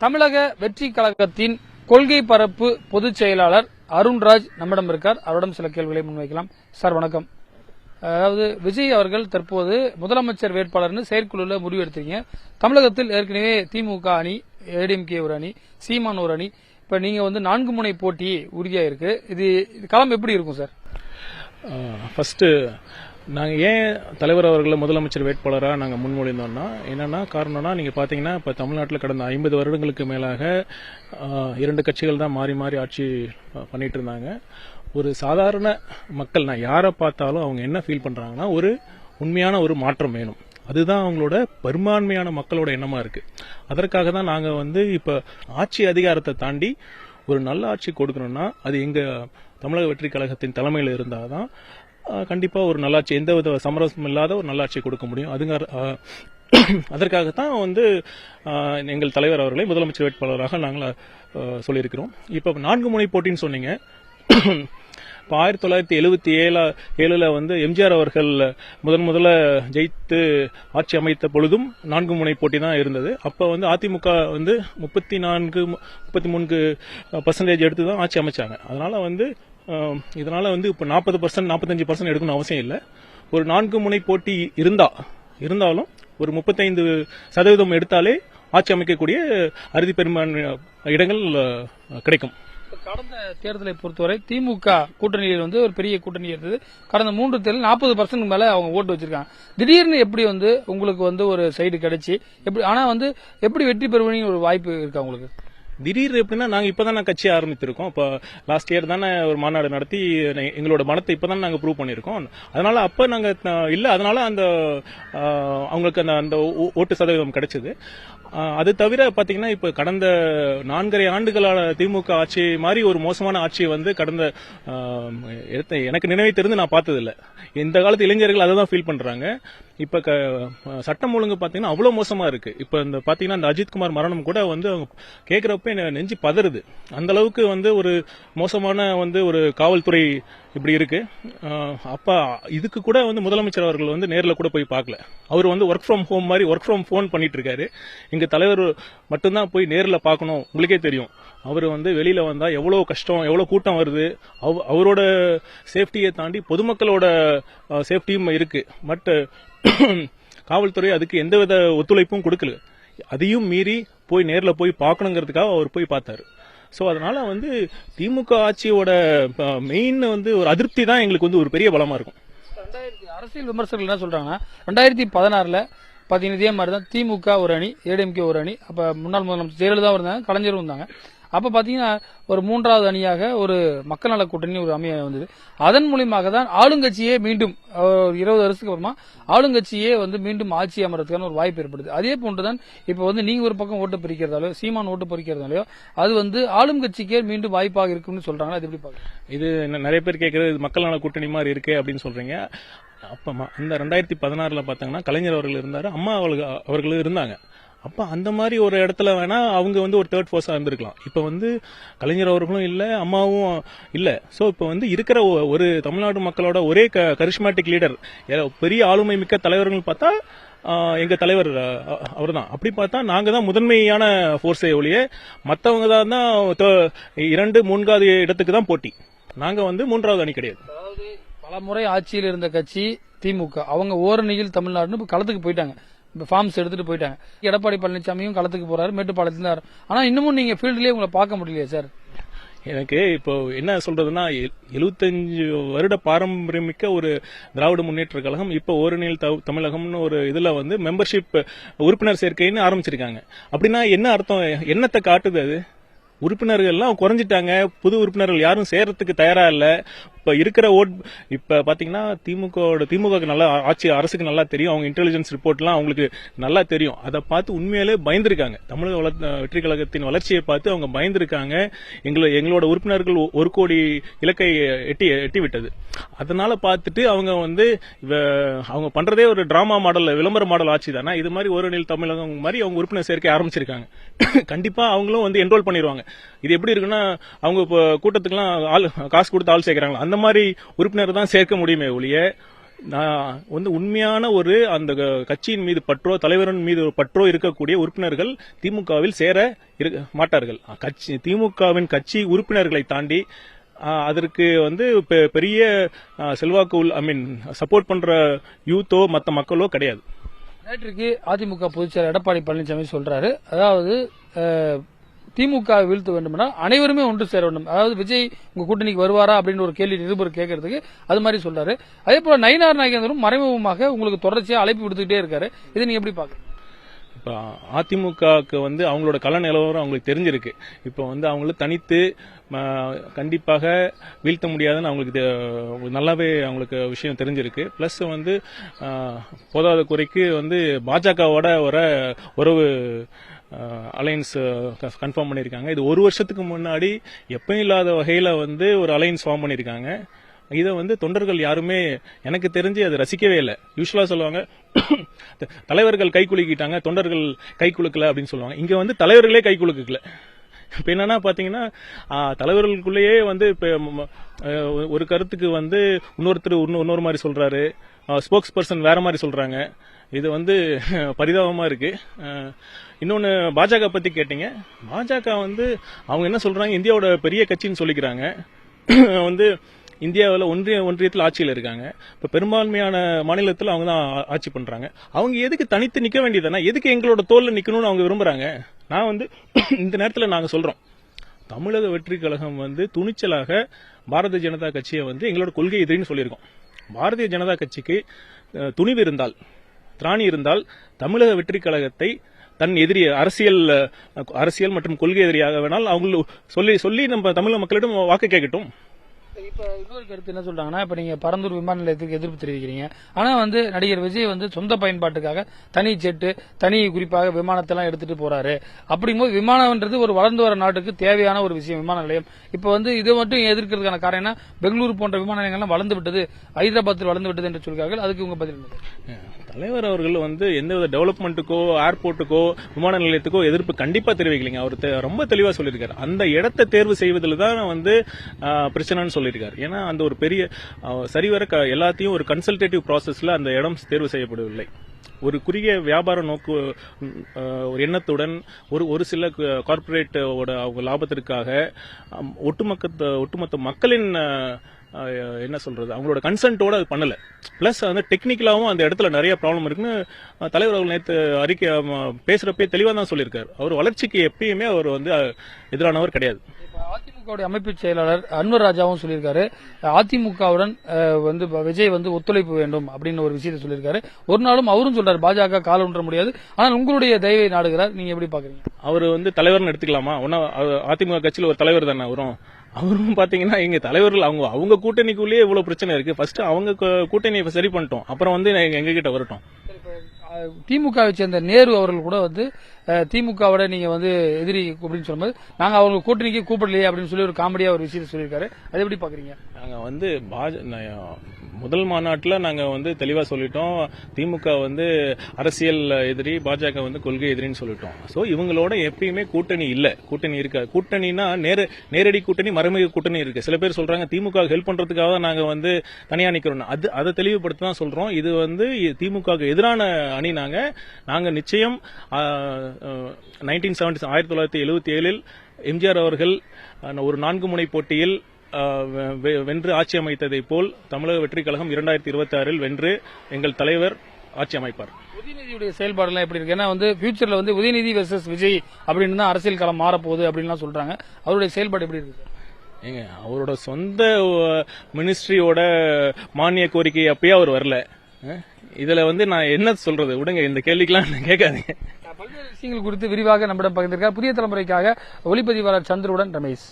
தமிழக வெற்றி கழகத்தின் கொள்கை பரப்பு பொதுச் செயலாளர் அருண்ராஜ் நம்மிடம் இருக்கார். அவரிடம் சில கேள்விகளை முன்வைக்கலாம். சார் வணக்கம். அதாவது விஜய் அவர்கள் தற்போது முதலமைச்சர் வேட்பாளர்னு செயற்குழுல முடிவு எடுத்திருக்கீங்க. தமிழகத்தில் ஏற்கனவே திமுக அணி, ஏடிஎம்கே ஒரு அணி, சீமான் ஒரு அணி, இப்ப நீங்க 4 முனை போட்டி உறுதியா இருக்கு. இது களம் எப்படி இருக்கும் சார்? ஃபர்ஸ்ட் நாங்க ஏன் தலைவர் அவர்களை முதலமைச்சர் வேட்பாளராக நாங்க முன்மொழிந்தோம்னா என்னன்னா காரணம்னா நீங்க பாத்தீங்கன்னா இப்ப தமிழ்நாட்டில் கடந்த 50 வருடங்களுக்கு மேலாக 2 கட்சிகள் தான் மாறி மாறி ஆட்சி பண்ணிட்டு இருந்தாங்க. ஒரு சாதாரண மக்கள் நான் யாரை பார்த்தாலும் அவங்க என்ன ஃபீல் பண்றாங்கன்னா ஒரு உண்மையான ஒரு மாற்றம் வேணும். அதுதான் அவங்களோட பெரும்பான்மையான மக்களோட எண்ணமா இருக்கு. அதற்காக தான் நாங்க இப்ப ஆட்சி அதிகாரத்தை தாண்டி ஒரு நல்ல ஆட்சி கொடுக்கணும்னா அது எங்க தமிழக வெற்றி கழகத்தின் தலைமையில் இருந்தாதான் கண்டிப்பா ஒரு நல்லாட்சி, எந்தவித சமரசம் இல்லாத ஒரு நல்லாட்சி கொடுக்க முடியும். அதற்காகத்தான் எங்கள் தலைவர் அவர்களை முதலமைச்சர் வேட்பாளராக நாங்கள் சொல்லியிருக்கிறோம். இப்ப 4 முனை போட்டின்னு சொன்னீங்க. இப்போ 1977 எம்ஜிஆர் அவர்கள் முதல்ல ஜெயித்து ஆட்சி அமைத்த பொழுதும் 4 முனை போட்டி தான் இருந்தது. அப்ப அதிமுக 33% எடுத்து தான் ஆட்சி அமைச்சாங்க. அதனால இதனால இப்ப 40% 45% எடுக்கணும் அவசியம் இல்லை. ஒரு 4 முனை போட்டி இருந்தாலும் ஒரு 35% எடுத்தாலே ஆட்சி அமைக்கக்கூடிய அறுதி பெரும்பான்மை இடங்கள் கிடைக்கும். கடந்த தேர்தலை பொறுத்தவரை திமுக கூட்டணியில் ஒரு பெரிய கூட்டணி இருந்தது. கடந்த 3 தேர்தல் 40% மேல அவங்க ஓட்டு வச்சிருக்காங்க. திடீர்னு எப்படி உங்களுக்கு ஒரு சைடு கிடைச்சி எப்படி, ஆனா எப்படி வெற்றி பெறுவீங்க ஒரு வாய்ப்பு இருக்கா உங்களுக்கு? திடீர்னு எப்படின்னா நாங்க இப்பதான் கட்சி ஆரம்பித்திருக்கோம். இப்ப லாஸ்ட் இயர் தானே ஒரு மாநாடு நடத்தி எங்களோட பணத்தை இப்பதான் நாங்க ப்ரூவ் பண்ணிருக்கோம். அதனால அப்ப நாங்க இல்ல, அதனால அவங்களுக்கு அந்த ஓட்டு சதவீதம் கிடைச்சது. அது தவிர பாத்தீங்கன்னா இப்ப கடந்த 4.5 ஆண்டுகளான திமுக ஆட்சி மாதிரி ஒரு மோசமான ஆட்சி கடந்த எனக்கு நினைவை தெரிந்து நான் பார்த்தது இல்ல. இந்த காலத்து இளைஞர்கள் அதை தான் ஃபீல் பண்றாங்க. இப்ப சட்டம் ஒழுங்கு பாத்தீங்கன்னா அவ்வளவு மோசமா இருக்கு. இப்ப பாத்தீங்கன்னா இந்த அஜித்குமார் மரணம் கூட அவங்க கேட்கிறப்ப நெஞ்சு பதறுது. அந்த அளவுக்கு ஒரு மோசமான ஒரு காவல்துறை இப்படி இருக்கு. அப்ப இதுக்கு கூட முதலமைச்சர் அவர்கள் நேர்ல கூட போய் பார்க்கல. அவர் ஒர்க் ஃப்ரம் ஹோம் மாதிரி ஒர்க் ஃப்ரம் போன் பண்ணிட்டு இருக்காரு. எங்க தலைவர் மட்டும்தான் போய் நேர்ல பார்க்கணும். உங்களுக்கே தெரியும் அவர் வெளியில வந்தா எவ்வளவு கஷ்டம், எவ்வளவு கூட்டம் வருது. அவரோட சேஃப்டியை தாண்டி பொதுமக்களோட சேஃப்டியும் இருக்கு. பட் காவல்துறை அதுக்கு எந்தவித ஒத்துழைப்பும் கொடுக்கல. அதையும் மீறி போய் நேர்ல போய் பார்க்கணுங்கிறதுக்காக அவர் போய் பார்த்தாரு. சோ அதனால திமுக ஆட்சியோட மெயின் ஒரு அதிருப்தி தான் எங்களுக்கு ஒரு பெரிய பலமா இருக்கும். அரசியல் விமர்சகர்கள் என்ன சொல்றாங்கன்னா 2016 பாத்தீங்கன்னா இதே மாதிரிதான் திமுக ஒரு அணி, ஏடிஎம்கே ஒரு அணி. அப்ப முன்னாள் முதலமைச்சர் ஜெயலலிதா இருந்தாங்க, கலைஞரும் இருந்தாங்க. அப்ப பாத்தீங்கன்னா ஒரு 3வது அணியாக ஒரு மக்கள் நல கூட்டணி ஒரு அமைய வந்தது. அதன் மூலியமாக தான் ஆளுங்கட்சியே மீண்டும் 20 வருஷத்துக்கு அப்புறமா ஆளுங்கட்சியே மீண்டும் ஆட்சி அமர்றதுக்கான ஒரு வாய்ப்பு ஏற்படுது. அதே போன்றுதான் இப்ப நீங்க ஒரு பக்கம் ஓட்டு பிரிக்கிறதாலோ, சீமான் ஓட்டு பிரிக்கிறதாலோ அது ஆளும் கட்சிக்கே மீண்டும் வாய்ப்பாக இருக்குன்னு சொல்றாங்க. அது எப்படி பாக்குறீங்க? இது நிறைய பேர் கேட்கறது மக்கள் நல கூட்டணி மாதிரி இருக்கு அப்படின்னு சொல்றீங்க. அப்ப இந்த 2016 பாத்தீங்கன்னா கலைஞர் அவர்கள் இருந்தாரு, அம்மா அவர்கள் இருந்தாங்க. அப்ப அந்த மாதிரி ஒரு இடத்துல வேணா அவங்க ஒரு தேர்ட் ஃபோர்ஸா இருந்திருக்கலாம். இப்ப கலைஞர் அவர்களும் இல்ல, அம்மாவும் இல்ல. சோ இப்ப இருக்கிற ஒரு தமிழ்நாடு மக்களோட ஒரே கரிஷ்மேட்டிக் லீடர், பெரிய ஆளுமை மிக்க தலைவர்கள் பார்த்தா எங்க தலைவர் அவர்தான். அப்படி பார்த்தா நாங்க தான் முதன்மையான போர்ஸே ஒழிய மத்தவங்க தான் 2, 3வது இடத்துக்கு தான் போட்டி. நாங்க 3வது அணி கிடையாது. பல முறை ஆட்சியில் இருந்த கட்சி திமுக, அவங்க ஓரணியில் தமிழ்நாடுன்னு களத்துக்கு போயிட்டாங்க. ஃபார்ம்ஸ் எடுத்துட்டு போயிட்டாங்க. எடப்பாடி பழனிசாமியும் களத்துக்கு போறாரு, மேட்டுப்பாளையத்துல இருந்தாரு. ஆனா இன்னமும் நீங்க ஃபீல்ட்லயே உங்களை பார்க்க முடியலையே சார்? எனக்கு இப்போ என்ன சொல்றதுன்னா 75 வருட பாரம்பரியமிக்க ஒரு திராவிட முன்னேற்ற கழகம் இப்ப ஓரணியில் தமிழகம்னு ஒரு இதுல மெம்பர்ஷிப் உறுப்பினர் சேர்க்கைன்னு ஆரம்பிச்சிருக்காங்க. அப்படின்னா என்ன அர்த்தம்? என்னத்தை காட்டுது? அது உறுப்பினர்கள் எல்லாம் குறைஞ்சிட்டாங்க. புது உறுப்பினர்கள் யாரும் சேர்றதுக்கு தயாரா இல்ல. இப்ப இருக்கிற இப்ப பாத்தீங்கன்னா திமுக நல்லா ஆட்சி, அரசுக்கு நல்லா தெரியும். அவங்க இன்டெலிஜென்ஸ் ரிப்போர்ட் எல்லாம் அவங்களுக்கு நல்லா தெரியும். அதை பார்த்து உண்மையிலே பயந்துருக்காங்க. தமிழக வெற்றி கழகத்தின் வளர்ச்சியை பார்த்து அவங்க பயந்துருக்காங்க. எங்களோட உறுப்பினர்கள் 1 கோடி இலக்கை எட்டி விட்டது. அதனால பார்த்துட்டு அவங்க அவங்க பண்றதே ஒரு டிராமா மாடல், விளம்பர மாடல் ஆட்சி தானே. இது மாதிரி ஓரணியில் தமிழகம் மாதிரி அவங்க உறுப்பினர் சேர்க்கை ஆரம்பிச்சிருக்காங்க. கண்டிப்பா அவங்களும் என்ரோல் பண்ணிடுவாங்க. இது எப்படி இருக்குன்னா அவங்க கூட்டத்துக்குலாம் காசு கொடுத்து ஆள் சேர்க்கிறாங்களா, அந்த மாதிரி உறுப்பினர் தான் சேர்க்க முடியுமே ஒழிய நான் வந்து உண்மையான ஒரு அந்த கட்சியின் மீது பற்றோ தலைவரின் மீது ஒரு பற்றோ இருக்கக்கூடிய உறுப்பினர்கள் திமுகவில் சேர மாட்டார்கள். திமுகவின் கட்சி உறுப்பினர்களை தாண்டி அதற்கு வந்து பெரிய செல்வாக்கு சப்போர்ட் பண்ற யூத்தோ மற்ற மக்களோ கிடையாது. நேற்றுக்கு அதிமுக பொதுச்செயலர் எடப்பாடி பழனிசாமி சொல்றாரு, அதாவது திமுக வீழ்த்த வேண்டும்னா அனைவருமே ஒன்று சேர வேண்டும். அதாவது விஜய் உங்க கூட்டணிக்கு வருவாரா அப்படின்னு ஒரு கேள்வி நிருபர் கேட்கறதுக்கு அது மாதிரி சொல்றாரு. அதே போல நயினார் நாகேந்திரனும் மறைமுகமாக உங்களுக்கு தொடர்ச்சியா அழைப்பு விடுத்துக்கிட்டே இருக்காரு. இதை நீங்க எப்படி பாக்குறீங்க? இப்ப அதிமுகவுக்கு வந்து அவங்களோட கள நிலவரம் அவங்களுக்கு தெரிஞ்சிருக்கு. இப்ப வந்து அவங்களுக்கு தனித்து கண்டிப்பாக வீழ்த்த முடியாதுன்னு அவங்களுக்கு நல்லாவே அவங்களுக்கு விஷயம் தெரிஞ்சிருக்கு. பிளஸ் வந்து போதாத குறைக்கு வந்து பாஜகவோட உறவு அலையன்ஸ் கன்ஃபார்ம் பண்ணியிருக்காங்க. இது ஒரு வருஷத்துக்கு முன்னாடி எப்பயும் இல்லாத வகையில வந்து ஒரு அலையன்ஸ் ஃபார்ம் பண்ணியிருக்காங்க. இதை வந்து தொண்டர்கள் யாருமே எனக்கு தெரிஞ்சு அது ரசிக்கவே இல்லை. யூஸ்வலா சொல்லுவாங்க தலைவர்கள் கை குலுக்கிட்டாங்க, தொண்டர்கள் கை குலுக்கல அப்படின்னு சொல்லுவாங்க. இங்க வந்து தலைவர்களே கை குலுக்கல. இப்ப என்னன்னா பாத்தீங்கன்னா தலைவர்களுக்குள்ளேயே வந்து இப்ப ஒரு கருத்துக்கு வந்து இன்னொருத்தர் இன்னொரு மாதிரி சொல்றாரு, ஸ்போக்ஸ் பர்சன் வேற மாதிரி சொல்றாங்க. இது வந்து பரிதாபமா இருக்கு. இன்னொன்னு பாஜக பத்தி கேட்டீங்க. பாஜக வந்து அவங்க என்ன சொல்றாங்க, இந்தியாவோட பெரிய கட்சின்னு சொல்லிக்கிறாங்க. வந்து இந்தியாவில் ஒன்றியத்தில் ஆட்சியில் இருக்காங்க. இப்ப பெரும்பான்மையான மாநிலத்தில் அவங்க தான் ஆட்சி பண்றாங்க. அவங்க எதுக்கு தனித்து நிக்க வேண்டியதானே? எதுக்கு எங்களோட தோல்ல நிக்கணும்னு அவங்க விரும்புறாங்க? நான் வந்து இந்த நேரத்தில் நாங்க சொல்றோம், தமிழக வெற்றி கழகம் வந்து துணிச்சலாக பாரதிய ஜனதா கட்சியை வந்து எங்களோட கொள்கை எதிரின்னு சொல்லியிருக்கோம். பாரதிய ஜனதா கட்சிக்கு துணிவு இருந்தால், திராணி இருந்தால் தமிழக வெற்றி கழகத்தை தன் எதிரி அரசியல் மற்றும் கொள்கை எதிரியாக வேணால் அவங்க சொல்லி நம்ம தமிழக மக்களிடம் வாக்கு கேட்கட்டும். இப்ப இன்னொரு கருத்து என்ன சொல்றாங்கன்னா, இப்ப நீங்க பரந்தூர் விமான நிலையத்துக்கு எதிர்ப்பு தெரிவிக்கிறீங்க. ஆனா வந்து நடிகர் விஜய் வந்து சொந்த பயன்பாட்டுக்காக தனி ஜெட்டு, தனி குறிப்பாக விமானத்தெல்லாம் எடுத்துட்டு போறாரு. அப்படிங்கும்போது விமானம்ன்றது ஒரு வளர்ந்து வர நாட்டுக்கு தேவையான ஒரு விஷயம், விமான நிலையம். இப்ப வந்து இதை மட்டும் எதிர்க்கிறதுக்கான காரணம் என்ன? பெங்களூர் போன்ற விமான நிலையங்கள்லாம் வளர்ந்து விட்டது, ஹைதராபாத்தில் வளர்ந்து விட்டது என்று சொல்கிறார்கள். அதுக்கு உங்க பதில் என்ன? தலைவர் அவர்கள் வந்து எந்தவித டெவலப்மெண்ட்டுக்கோ ஏர்போர்ட்டுக்கோ விமான நிலையத்துக்கோ எதிர்ப்பு கண்டிப்பா தெரிவிக்கலைங்க. அவர் ரொம்ப தெளிவா சொல்லியிருக்காரு. அந்த இடத்தை தேர்வு செய்வதில் தான் வந்து பிரச்சனைன்னு சொல்லியிருக்காரு. ஏன்னா அந்த ஒரு பெரிய சரிவர எல்லாத்தையும் ஒரு கன்சல்டேட்டிவ் ப்ராசஸ்ல அந்த இடம் தேர்வு செய்யப்படவில்லை. ஒரு குறுகிய வியாபார நோக்கு ஒரு எண்ணத்துடன் ஒரு சில கார்பரேட்டோட அவங்க லாபத்திற்காக ஒட்டுமொத்த மக்களின் என்ன சொல்றது அவங்களோட கன்சென்ட்டோட அது பண்ணல. பிளஸ் வந்து டெக்னிக்கலாவும் அந்த இடத்துல நிறைய ப்ராப்ளம் இருக்குன்னு தலைவர் அவர்கள் நேற்று அறிக்கை பேசுறப்பே தெளிவா தான் சொல்லியிருக்காரு. அவர் வளர்ச்சிக்கு எப்பயுமே அவர் வந்து எதிரானவர் கிடையாது. அதிமுக அமைப்பு செயலாளர் அன்வர் ராஜாவும் சொல்லியிருக்காரு, அதிமுகவுடன் வந்து விஜய் வந்து ஒத்துழைப்பு வேண்டும் அப்படின்னு ஒரு விஷயத்தை சொல்லியிருக்காரு. ஒரு நாளும் அவரும் சொல்றாரு பாஜக கால் ஒன்ற முடியாது, ஆனால் உங்களுடைய தயவை நாடுகிறார். நீங்க எப்படி பாக்குறீங்க? அவர் வந்து தலைவர்னு எடுத்துக்கலாமா? அதிமுக கட்சியில் ஒரு தலைவர் தானே வரும். அவரும் பாத்தீங்கன்னா எங்க தலைவர்கள் அவங்க கூட்டணிக்குள்ளேயே இவ்வளவு பிரச்சனை இருக்கு. ஃபர்ஸ்ட் அவங்க கூட்டணியை சரி பண்ணிட்டோம், அப்புறம் வந்து எங்க கிட்ட வரட்டும். திமுகவை சேர்ந்த நேரு அவர்கள் கூட வந்து திமுகவோட நீங்க வந்து எதிரி அப்படின்னு சொல்லும்போது நாங்க அவங்க கூட்டணிக்கு கூப்பிடலையே அப்படின்னு சொல்லி ஒரு காமெடியா ஒரு விஷயத்தை சொல்லியிருக்காரு. அதை எப்படி பாக்குறீங்க? நாங்க வந்து முதல் மாநாட்டில் நாங்க வந்து தெளிவா சொல்லிட்டோம், திமுக வந்து அரசியல் எதிரி, பாஜக வந்து கொள்கை எதிரின்னு சொல்லிட்டோம். சோ இவங்களோட எப்பயுமே கூட்டணி இல்ல, கூட்டணி இருக்காது. கூட்டணினா நேரடி கூட்டணி, மறைமுக கூட்டணி இருக்கு. சில பேர் சொல்றாங்க திமுக ஹெல்ப் பண்றதுக்காக தான் நாங்க வந்து தனியா நிக்கிறோம். அதை தெளிவுபடுத்த தான் சொல்றோம். இது வந்து திமுக எதிரான அணி. நாங்க நிச்சயம் 1977 எம்ஜிஆர் அவர்கள் ஒரு 4 முனை போட்டியில் வென்று ஆட்சி அமைத்ததை போல் தமிழக வெற்றி கழகம் 2026 வென்று எங்கள் தலைவர் ஆட்சி அமைப்பார். உதயநிதியுடைய செயல்பாடுலாம் எப்படி இருக்கு? ஏன்னா வந்து ஃபியூச்சர்ல வந்து உதயநிதி வெர்சஸ் விஜய் அப்படின்னு தான் அரசியல் களம் மாறப்போகுது அப்படின்னு சொல்றாங்க. அவருடைய செயல்பாடு எப்படி இருக்கு? ஏங்க, அவரோட சொந்த மினிஸ்ட்ரியோட மானிய கோரிக்கை அப்பயே அவர் வரல. இதுல வந்து நான் என்ன சொல்றது, விடுங்க, இந்த கேள்விக்கெல்லாம் கேட்காதீங்க. பல்வேறு விஷயங்கள் குறித்து விரிவாக நம்மிடம் பகிர்ந்திருக்கார் புதிய தலைமுறைக்காக ஒளிப்பதிவாளர் சந்திரவுடன் ரமேஷ்.